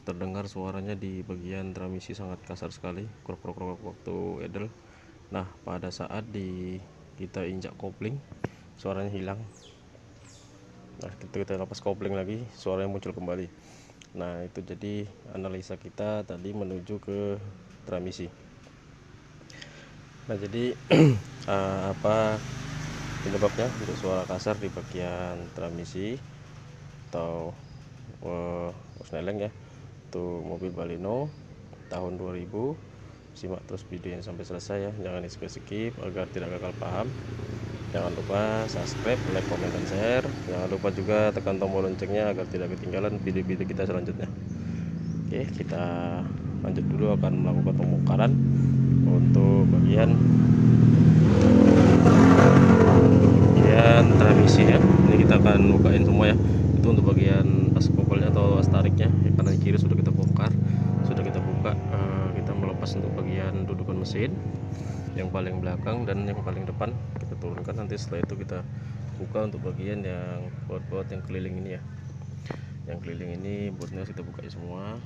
terdengar suaranya di bagian transmisi sangat kasar sekali, krok krok krok waktu idle. Nah, pada saat kita injak kopling, suaranya hilang. Nah, kita lepas kopling lagi, suaranya muncul kembali. Nah, itu jadi analisa kita tadi menuju ke transmisi. Nah, jadi apa penyebabnya untuk suara kasar di bagian transmisi atau Osneleng ya, itu mobil Baleno tahun 2000. Simak terus videonya sampai selesai ya, jangan di skip agar tidak gagal paham. Jangan lupa subscribe, like, komen, dan share. Jangan lupa juga tekan tombol loncengnya agar tidak ketinggalan video-video kita selanjutnya. Oke, kita lanjut dulu, akan melakukan pembongkaran untuk bagian transmisi ya. Ini kita akan bukain semua ya. Itu untuk bagian as kopelnya atau as tariknya ya, kanan kiri sudah kita bongkar, sudah kita buka. Kita melepas untuk bagian dudukan mesin yang paling belakang dan yang paling depan kita turunkan. Nanti setelah itu kita buka untuk bagian yang baut-baut yang keliling ini ya. Yang keliling ini bautnya kita buka semua.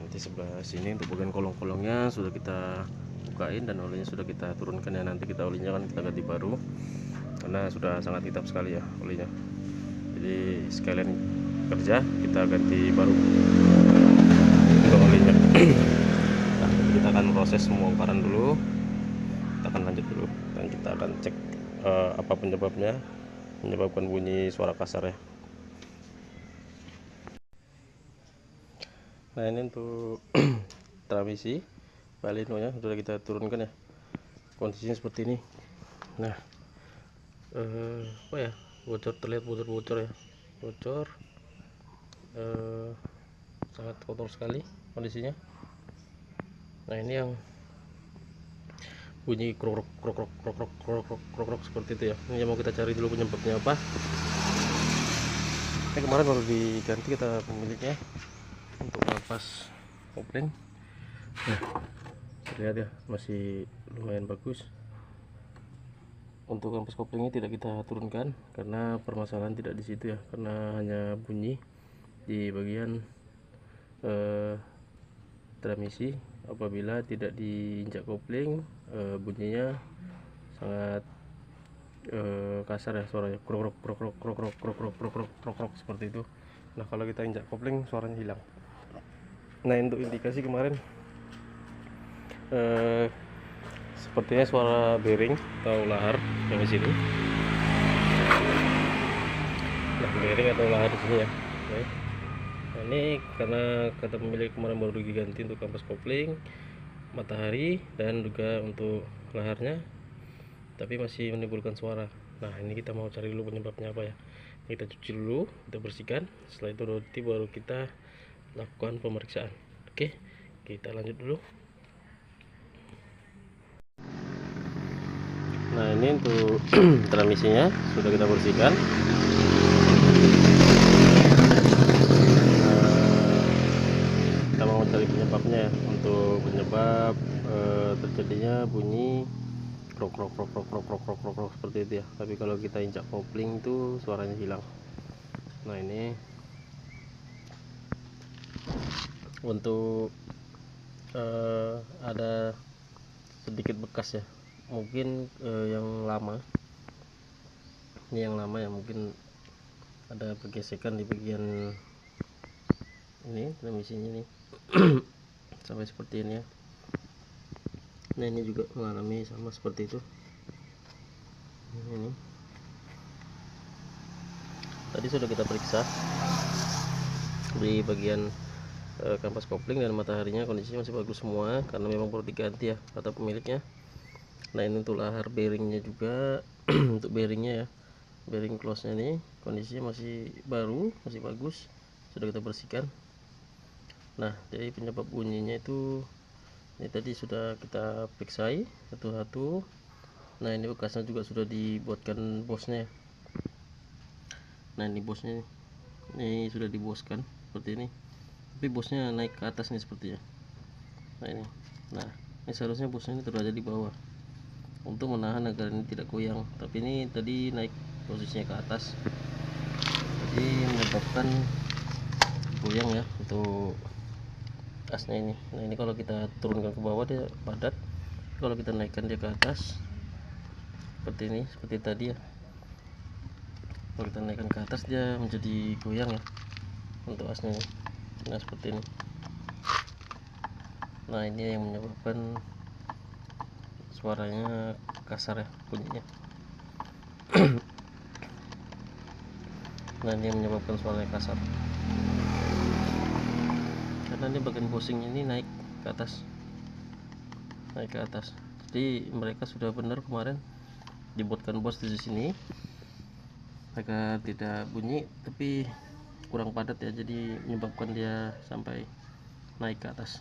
Nanti sebelah sini untuk bagian kolong-kolongnya sudah kita bukain dan olinya sudah kita turunkan ya. Nanti kita olinya kan kita ganti baru karena sudah sangat hitam sekali ya olinya. Jadi sekalian kerja kita ganti baru untuk olinya. Nah, kita akan proses pembongkaran dulu. Kita akan lanjut dulu dan kita akan cek apa menyebabkan bunyi suara kasar ya. Nah, ini untuk transmisi Baleno nya sudah kita turunkan ya, kondisinya seperti ini. Nah, apa ya, bocor, terlihat bocor ya, bocor, sangat kotor sekali kondisinya. Nah, ini yang bunyi krok krok krok krok krok krok krok krok krok seperti itu ya. Ini yang mau kita cari dulu penyebabnya apa. Ini kemarin baru diganti kita pemiliknya untuk melepas kopling. Nah, terlihat ya, masih lumayan bagus. Untuk kampas koplingnya tidak kita turunkan karena permasalahan tidak di situ ya, karena hanya bunyi di bagian transmisi. Apabila tidak diinjak kopling, bunyinya sangat kasar ya suaranya, krok krok krok krok krok krok krok krok krok krok krok seperti itu. Nah, kalau kita injak kopling suaranya hilang. Nah, untuk indikasi kemarin sepertinya suara bearing atau lahar yang di sini. Nah, bearing atau lahar di sini ya. Oke. Nah, ini karena kata pemilik kemarin baru diganti untuk kampas kopling, matahari, dan juga untuk laharnya, tapi masih menimbulkan suara. Nah, ini kita mau cari dulu penyebabnya apa ya. Kita cuci dulu, kita bersihkan. Setelah itu nanti baru kita lakukan pemeriksaan. Oke, kita lanjut dulu. Nah, ini untuk transmisinya sudah kita bersihkan. Kita mau cari penyebabnya ya. Untuk penyebab terjadinya bunyi krok krok krok krok krok krok krok krok seperti itu ya. Tapi kalau kita injak kopling itu suaranya hilang. Nah, ini untuk ada sedikit bekas ya, mungkin yang lama. Ini yang lama ya, mungkin ada pergesekan di bagian ini transmisinya nih. Sampai seperti ini ya. Nah, ini juga mengalami sama seperti itu. Ini tadi sudah kita periksa di bagian kampas kopling dan mataharinya, kondisinya masih bagus semua karena memang perlu diganti ya kata pemiliknya. Nah, ini untuk lahar bearingnya juga. Untuk bearingnya ya, bearing close nya ini kondisinya masih baru, masih bagus, sudah kita bersihkan. Nah, jadi penyebab bunyinya itu ini tadi sudah kita periksai satu-satu. Nah, ini bekasnya juga sudah dibuatkan bosnya. Nah, ini bosnya ini sudah diboskan seperti ini, tapi bosnya naik ke atas nih sepertinya. Nah, ini seharusnya bosnya ini terada di bawah untuk menahan agar ini tidak goyang, tapi ini tadi naik posisinya ke atas, jadi menyebabkan goyang ya untuk asnya ini. Nah ini kalau kita turunkan ke bawah dia padat, kalau kita naikkan dia ke atas seperti ini, seperti tadi ya. Kalau kita naikkan ke atas dia menjadi goyang ya untuk asnya ini. Nah seperti ini. Nah ini yang menyebabkan suaranya kasar ya bunyinya. Nah ini yang menyebabkan suaranya kasar karena ini bagian bushing ini naik ke atas, jadi mereka sudah benar kemarin dibuatkan bos di sini agar tidak bunyi tapi kurang padat ya, jadi menyebabkan dia sampai naik ke atas.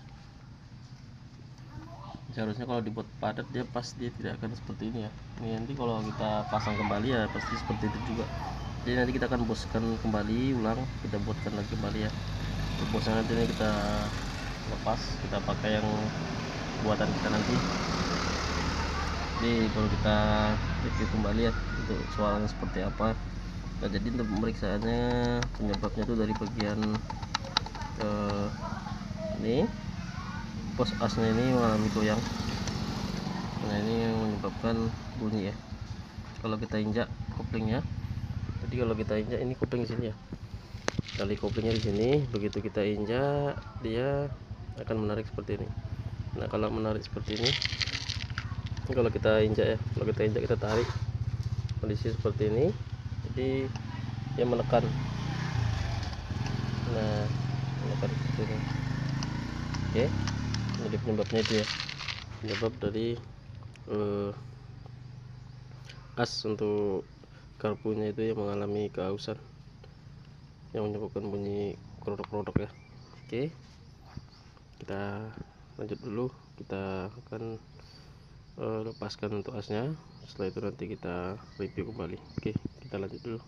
Seharusnya kalau dibuat padat dia pasti tidak akan seperti ini ya. Ini nanti kalau kita pasang kembali ya pasti seperti itu juga. Jadi nanti kita akan boskan kembali ulang, kita buatkan lagi kembali ya. Bosnya nanti ini kita lepas, kita pakai yang buatan kita nanti. Jadi baru kita review kembali ya untuk suaranya seperti apa. Nah jadi untuk pemeriksaannya penyebabnya itu dari bagian ini pos asnya ini mengalami goyang. Nah ini yang menyebabkan bunyi ya. Kalau kita injak koplingnya, jadi kalau kita injak ini kopling di sini ya, tali koplingnya di sini, begitu kita injak dia akan menarik seperti ini. Nah kalau menarik seperti ini, kalau kita injak ya, kalau kita injak kita tarik kondisi seperti ini, jadi dia menekan. Nah menekan seperti ini. Oke, jadi penyebabnya itu ya, penyebab dari as untuk garpunya itu yang mengalami kehausan yang menyebabkan bunyi kerodok-kerodok ya. Oke, kita lanjut dulu, kita akan lepaskan untuk asnya, setelah itu nanti kita review kembali. Oke, kita lanjut dulu.